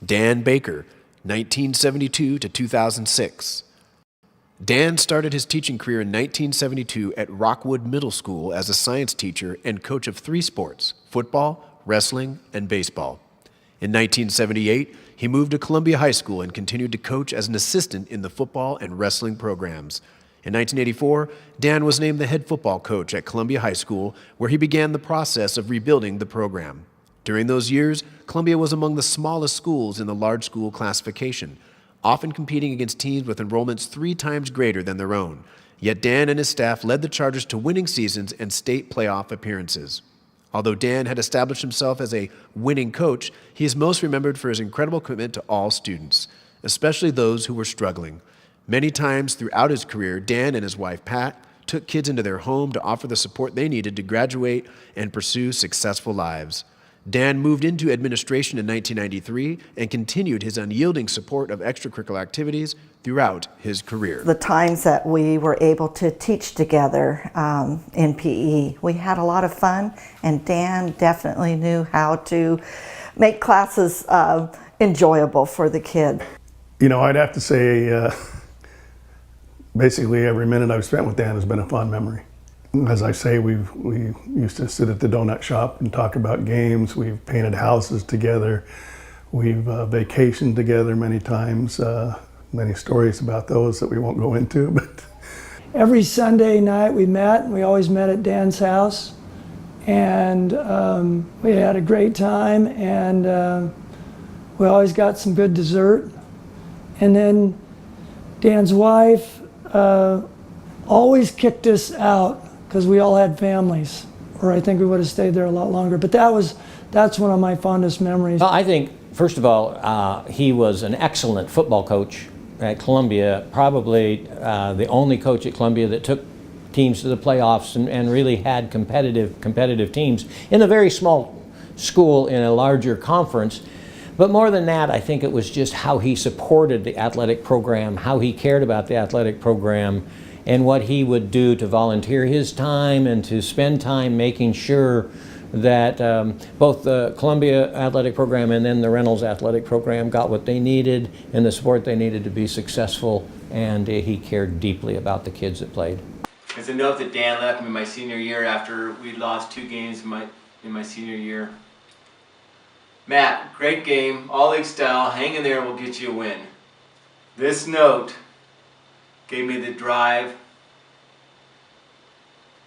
Dan Baker, 1972 to 2006. Dan started his teaching career in 1972 at Rockwood Middle School as a science teacher and coach of 3 sports: football, wrestling, and baseball. In 1978, he moved to Columbia High School and continued to coach as an assistant in the football and wrestling programs. In 1984, Dan was named the head football coach at Columbia High School, where he began the process of rebuilding the program. During those years, Columbia was among the smallest schools in the large school classification, often competing against teams with enrollments 3 times greater than their own. Yet Dan and his staff led the Chargers to winning seasons and state playoff appearances. Although Dan had established himself as a winning coach, he is most remembered for his incredible commitment to all students, especially those who were struggling. Many times throughout his career, Dan and his wife, Pat, took kids into their home to offer the support they needed to graduate and pursue successful lives. Dan moved into administration in 1993 and continued his unyielding support of extracurricular activities throughout his career. The times that we were able to teach together in PE, we had a lot of fun, and Dan definitely knew how to make classes enjoyable for the kid. You know, I'd have to say basically every minute I've spent with Dan has been a fond memory. As I say, we used to sit at the donut shop and talk about games. We've painted houses together. We've vacationed together many times. Many stories about those that we won't go into. But every Sunday night we met, and we always met at Dan's house. And we had a great time, and we always got some good dessert. And then Dan's wife always kicked us out because we all had families, or I think we would have stayed there a lot longer. But that's one of my fondest memories. Well, I think, first of all, he was an excellent football coach at Columbia, probably the only coach at Columbia that took teams to the playoffs and really had competitive teams in a very small school in a larger conference. But more than that, I think it was just how he supported the athletic program, how he cared about the athletic program, and what he would do to volunteer his time and to spend time making sure that both the Columbia athletic program and then the Reynolds athletic program got what they needed and the support they needed to be successful, and he cared deeply about the kids that played. There's a note that Dan left me my senior year after we lost 2 games in my senior year. Matt, great game, all league style, hang in there, we'll get you a win. This note gave me the drive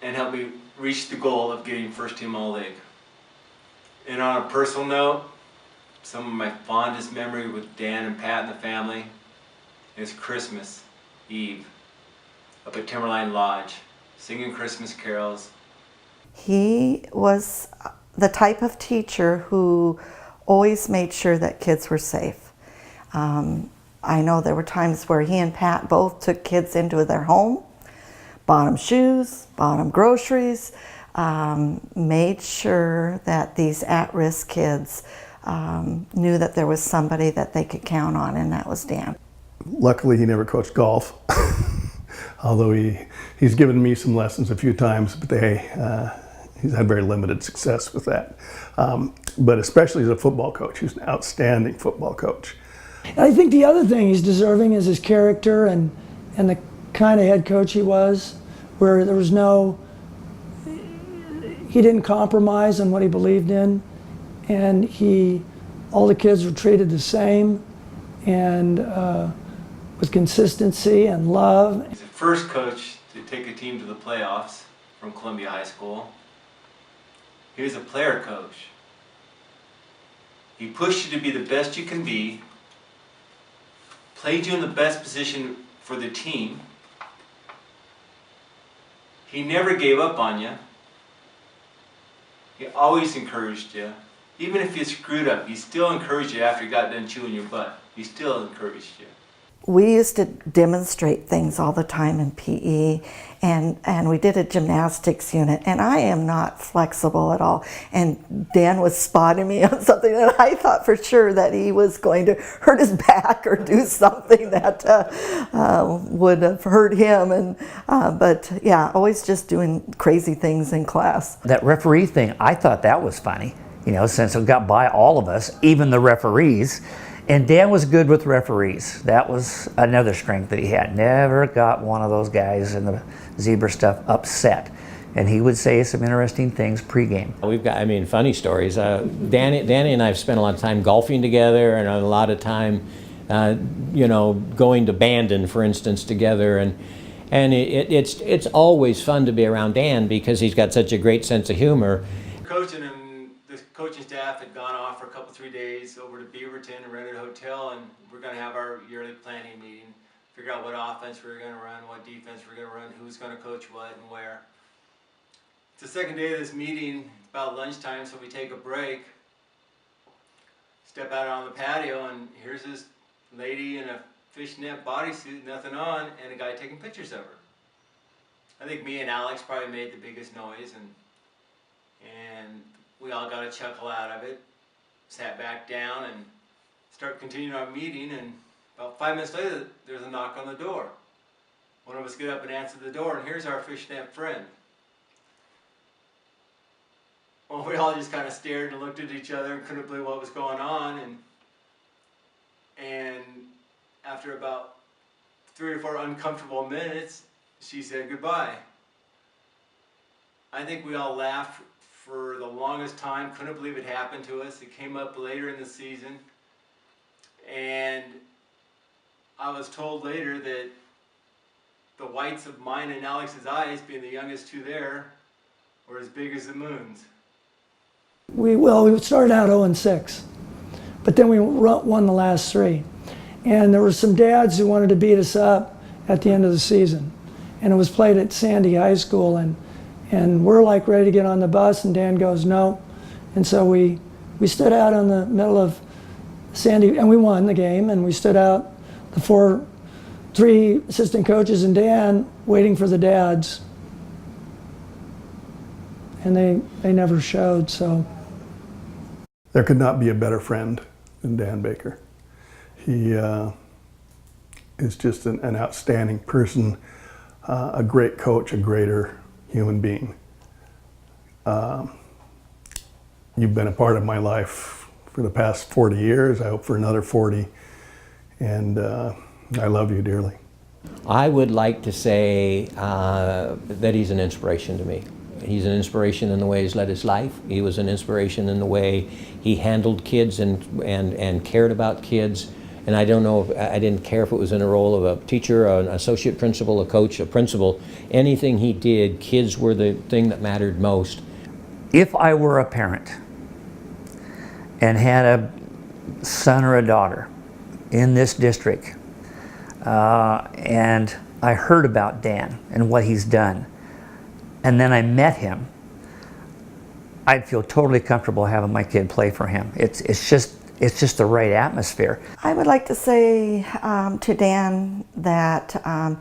and helped me reach the goal of getting first team all-league. And on a personal note, some of my fondest memory with Dan and Pat and the family is Christmas Eve up at Timberline Lodge, singing Christmas carols. He was the type of teacher who always made sure that kids were safe. I know there were times where he and Pat both took kids into their home, bought them shoes, bought them groceries, made sure that these at-risk kids knew that there was somebody that they could count on, and that was Dan. luckily he never coached golf, although he's given me some lessons a few times, but he's had very limited success with that. But especially as a football coach, he's an outstanding football coach. I think the other thing he's deserving is his character and the kind of head coach he was, where there was he didn't compromise on what he believed in, and all the kids were treated the same, and with consistency and love. He's the first coach to take a team to the playoffs from Columbia High School. He was a player coach. He pushed you to be the best you can be, played you in the best position for the team. He never gave up on you. He always encouraged you. Even if you screwed up, he still encouraged you after you got done chewing your butt. He still encouraged you. We used to demonstrate things all the time in PE, and we did a gymnastics unit, and I am not flexible at all. And Dan was spotting me on something, and I thought for sure that he was going to hurt his back or do something that would have hurt him. But yeah, always just doing crazy things in class. That referee thing, I thought that was funny, since it got by all of us, even the referees. And Dan was good with referees. That was another strength that he had. Never got one of those guys in the zebra stuff upset. And he would say some interesting things pregame. We've got, I mean, funny stories. Danny and I have spent a lot of time golfing together, and a lot of time, you know, going to Bandon, for instance, together. And it's always fun to be around Dan because he's got such a great sense of humor. Coaching and the coaching staff had gone off for a couple, 3 days over to Beaverton and rented a hotel, and we're going to have our yearly planning meeting, figure out what offense we were going to run, what defense we we're going to run, who's going to coach what and where. It's the second day of this meeting, it's about lunchtime, so we take a break, step out on the patio, and here's this lady in a fishnet bodysuit, nothing on, and a guy taking pictures of her. I think me and Alex probably made the biggest noise, and we all got a chuckle out of it, sat back down and start continuing our meeting, and about 5 minutes later, there's a knock on the door. One of us get up and answer the door, and here's our fishnet friend. Well, we all just kind of stared and looked at each other and couldn't believe what was going on, and after about 3 or 4 uncomfortable minutes, she said goodbye. I think we all laughed for the longest time, couldn't believe it happened to us. It came up later in the season, and I was told later that the whites of mine and Alex's eyes, being the youngest two there, were as big as the moon's. We started out 0-6, but then we won the last 3. And there were some dads who wanted to beat us up at the end of the season. And it was played at Sandy High School, and we're like ready to get on the bus, and Dan goes, no. And so we stood out in the middle of Sandy, and we won the game, and we stood out, the 3 assistant coaches and Dan, waiting for the dads. And they never showed, so. There could not be a better friend than Dan Baker. He is just an outstanding person, a great coach, a greater human being. You've been a part of my life for the past 40 years, I hope for another 40, and I love you dearly. I would like to say that he's an inspiration to me. He's an inspiration in the way he's led his life. He was an inspiration in the way he handled kids and cared about kids. And I don't know, I didn't care if it was in a role of a teacher, an associate principal, a coach, a principal. Anything he did, kids were the thing that mattered most. If I were a parent and had a son or a daughter in this district, and I heard about Dan and what he's done, and then I met him, I'd feel totally comfortable having my kid play for him. It's just the right atmosphere. I would like to say to Dan that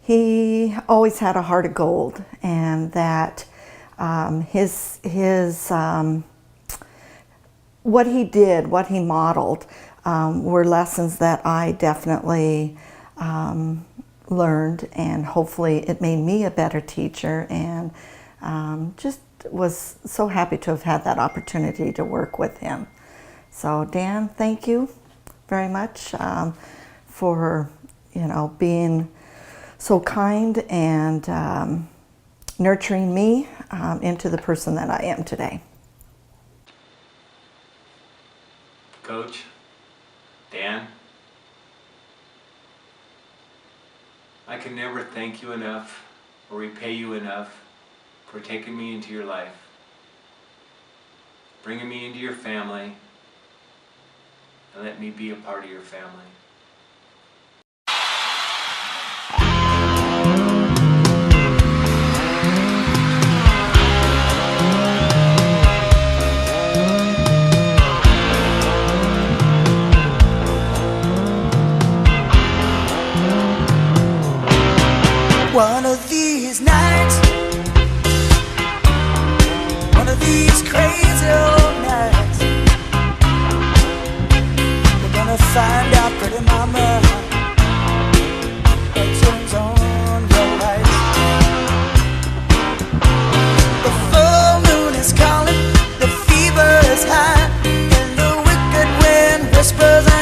he always had a heart of gold, and that his what he did, what he modeled, were lessons that I definitely learned, and hopefully it made me a better teacher, and just was so happy to have had that opportunity to work with him. So Dan, thank you very much for being so kind and nurturing me into the person that I am today. Coach, Dan, I can never thank you enough or repay you enough for taking me into your life, bringing me into your family, and let me be a part of your family. One of these nights, one of these crazy old nights, we're gonna find out pretty mama